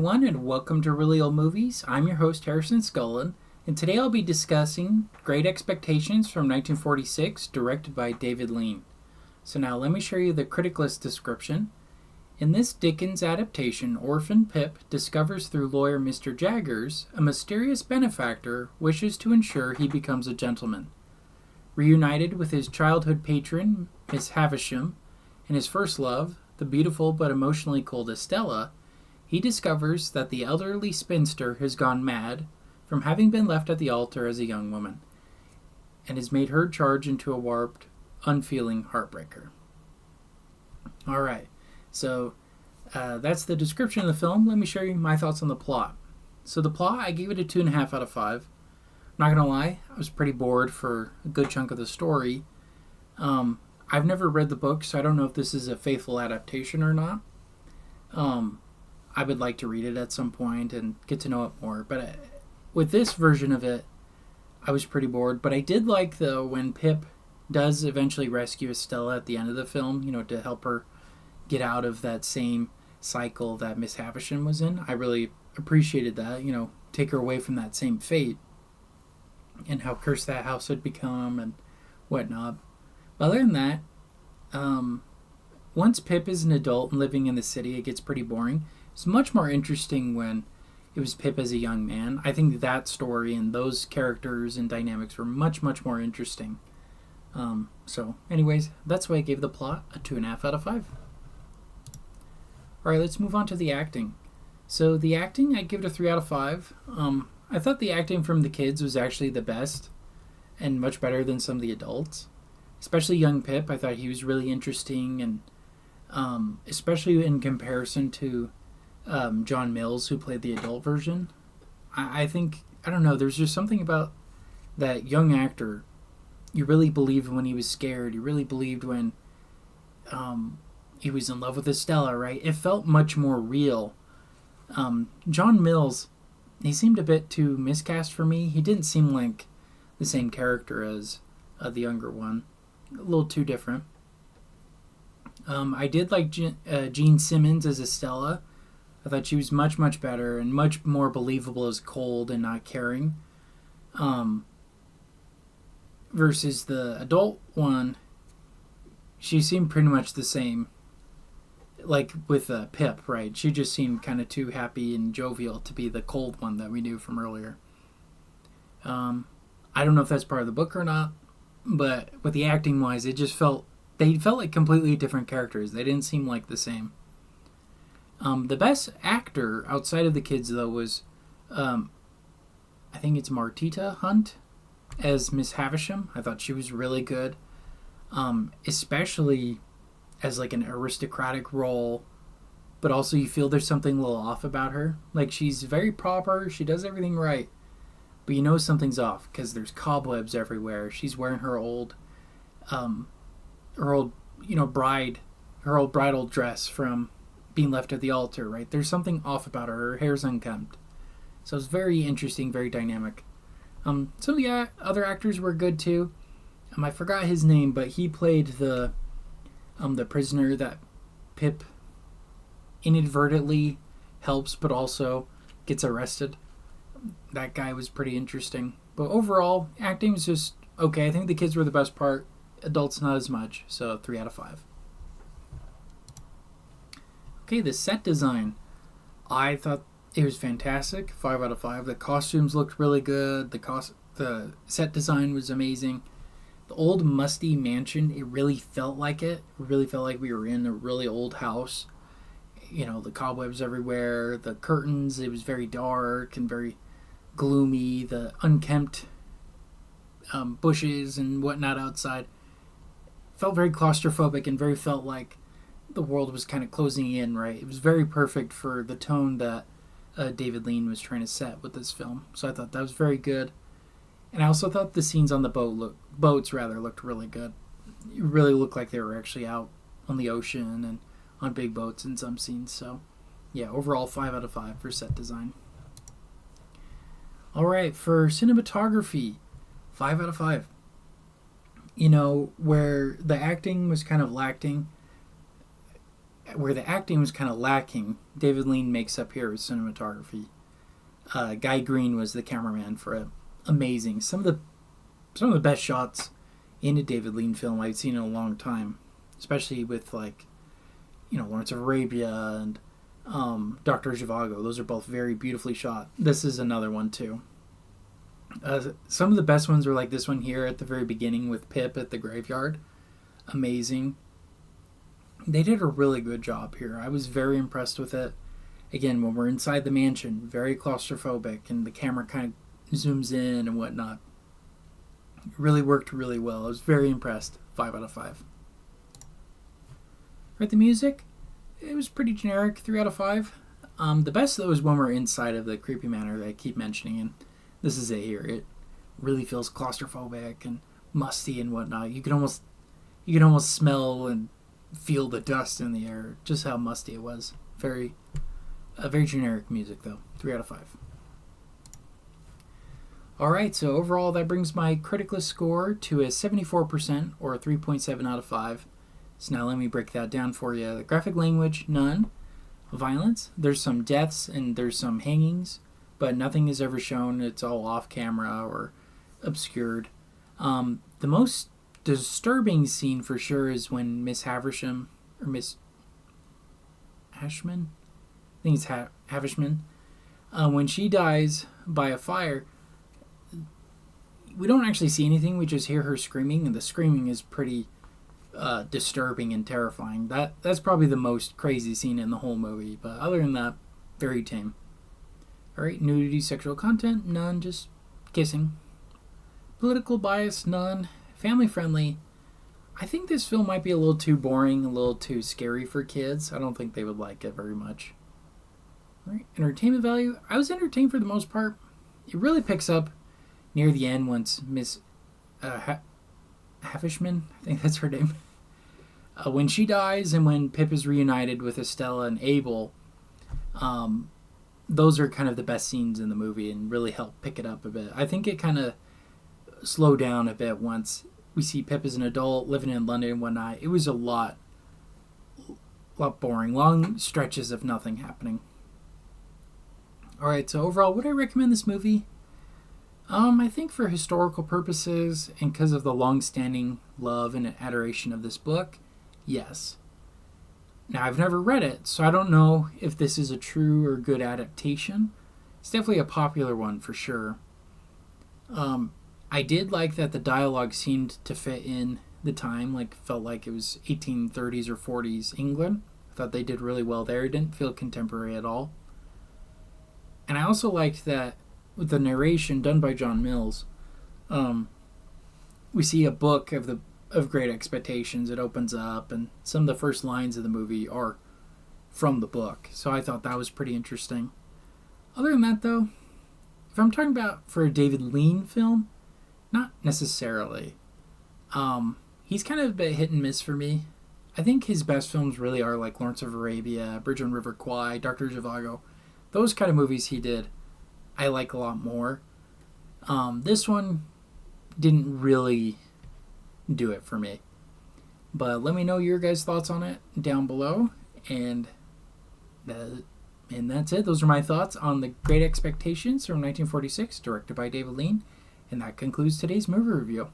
everyone, and welcome to Really Old Movies. I'm your host, Harrison Scullin, and today I'll be discussing Great Expectations from 1946, directed by David Lean. So now let me show you the critic list description. In this Dickens adaptation, orphan Pip discovers through lawyer Mr. Jaggers a mysterious benefactor wishes to ensure he becomes a gentleman. Reunited with his childhood patron, Miss Havisham, and his first love, the beautiful but emotionally cold Estella, he discovers that the elderly spinster has gone mad from having been left at the altar as a young woman, and has made her charge into a warped, unfeeling heartbreaker. Alright, so that's the description of the film. Let me show you my thoughts on the plot. So the plot, I gave it a 2.5 out of 5. Not gonna lie, I was pretty bored for a good chunk of the story. I've never read the book, so I don't know if this is a faithful adaptation or not. I would like to read it at some point and get to know it more. But with this version of it, I was pretty bored. But I did like, though, when Pip does eventually rescue Estella at the end of the film, to help her get out of that same cycle that Miss Havisham was in. I really appreciated that, take her away from that same fate and how cursed that house had become and whatnot. But other than that, once Pip is an adult and living in the city, it gets pretty boring. It's much more interesting when it was Pip as a young man. I think that story and those characters and dynamics were much, much more interesting. So, anyways, that's why I gave the plot a 2.5 out of 5. Alright, let's move on to the acting. So, the acting, I give it a 3 out of 5. I thought the acting from the kids was actually the best and much better than some of the adults. Especially young Pip, I thought he was really interesting, and especially in comparison to John Mills, who played the adult version. I think, I don't know, there's just something about that young actor. You really believed when he was scared. You really believed when he was in love with Estella, right? It felt much more real. John Mills, he seemed a bit too miscast for me. He didn't seem like the same character as the younger one. A little too different. I did like Gene Simmons as Estella. I thought she was much, much better and much more believable as cold and not caring. Versus the adult one, she seemed pretty much the same. Like with Pip, right? She just seemed kind of too happy and jovial to be the cold one that we knew from earlier. I don't know if that's part of the book or not, but with the acting wise, they felt like completely different characters. They didn't seem like the same. The best actor outside of the kids, though, was I think it's Martita Hunt as Miss Havisham. I thought she was really good, especially as like an aristocratic role, but also you feel there's something a little off about her. Like, she's very proper, she does everything right, but you know something's off because there's cobwebs everywhere. She's wearing her old bridal dress from being left at the altar, right? There's something off about her. Her hair's unkempt. So it's very interesting, very dynamic. So yeah, other actors were good too. I forgot his name, but he played the prisoner that Pip inadvertently helps, but also gets arrested. That guy was pretty interesting. But overall, acting was just okay. I think the kids were the best part. Adults not as much. So 3 out of 5. Okay, the set design. I thought it was fantastic. 5 out of 5. The costumes looked really good. The set design was amazing. The old musty mansion, it really felt like it. It really felt like we were in a really old house. The cobwebs everywhere, the curtains, it was very dark and very gloomy. The unkempt bushes and whatnot outside felt very claustrophobic and very felt like the world was kind of closing in, right? It was very perfect for the tone that David Lean was trying to set with this film. So I thought that was very good. And I also thought the scenes on the boats looked really good. It really looked like they were actually out on the ocean and on big boats in some scenes. So yeah, overall 5 out of 5 for set design. Alright, for cinematography, 5 out of 5. Where the acting was kind of lacking, where the acting was kind of lacking, David Lean makes up here with cinematography. Guy Green was the cameraman for it. Amazing. Some of the best shots in a David Lean film I've seen in a long time, especially with Lawrence of Arabia and Dr. Zhivago. Those are both very beautifully shot. This is another one too. Some of the best ones were like this one here at the very beginning with Pip at the graveyard. Amazing. They did a really good job here. I was very impressed with it. Again, when we're inside the mansion, very claustrophobic, and the camera kind of zooms in and whatnot. It really worked really well. I was very impressed. 5 out of 5. Right, the music, it was pretty generic. 3 out of 5. The best though is when we're inside of the creepy manor that I keep mentioning, and this is it here. It really feels claustrophobic and musty and whatnot. You can almost smell and feel the dust in the air. Just how musty it was. Very generic music though. 3 out of 5. Alright, so overall that brings my critic list score to a 74% or a 3.7 out of 5. So now let me break that down for you. The graphic language, none. Violence, there's some deaths and there's some hangings, but nothing is ever shown. It's all off camera or obscured. The most disturbing scene for sure is when Miss Havisham, or Miss Hashman? I think it's Havishman. When she dies by a fire, we don't actually see anything. We just hear her screaming, and the screaming is pretty disturbing and terrifying. That's probably the most crazy scene in the whole movie, but other than that, very tame. Alright, nudity, sexual content, none, just kissing. Political bias, none. Family friendly. I think this film might be a little too boring, a little too scary for kids. I don't think they would like it very much. Alright, entertainment value, I was entertained for the most part. It really picks up near the end once Miss Havishman, I think that's her name, when she dies and when Pip is reunited with Estella and Abel, those are kind of the best scenes in the movie and really help pick it up a bit. I think it kind of slowed down a bit once we see Pip as an adult living in London and whatnot. It was a lot boring. Long stretches of nothing happening. Alright, so overall, would I recommend this movie? I think for historical purposes and because of the long-standing love and adoration of this book, yes. Now, I've never read it, so I don't know if this is a true or good adaptation. It's definitely a popular one for sure. I did like that the dialogue seemed to fit in the time, felt like it was 1830s or 40s England. I thought they did really well there. It didn't feel contemporary at all. And I also liked that with the narration done by John Mills, we see a book of Great Expectations. It opens up, and some of the first lines of the movie are from the book. So I thought that was pretty interesting. Other than that, though, if I'm talking about for a David Lean film, not necessarily. He's kind of a bit hit and miss for me. I think his best films really are like Lawrence of Arabia, Bridge on River Kwai, Dr. Zhivago. Those kind of movies he did, I like a lot more. This one didn't really do it for me. But let me know your guys' thoughts on it down below. And that's it. Those are my thoughts on The Great Expectations from 1946, directed by David Lean. And that concludes today's movie review.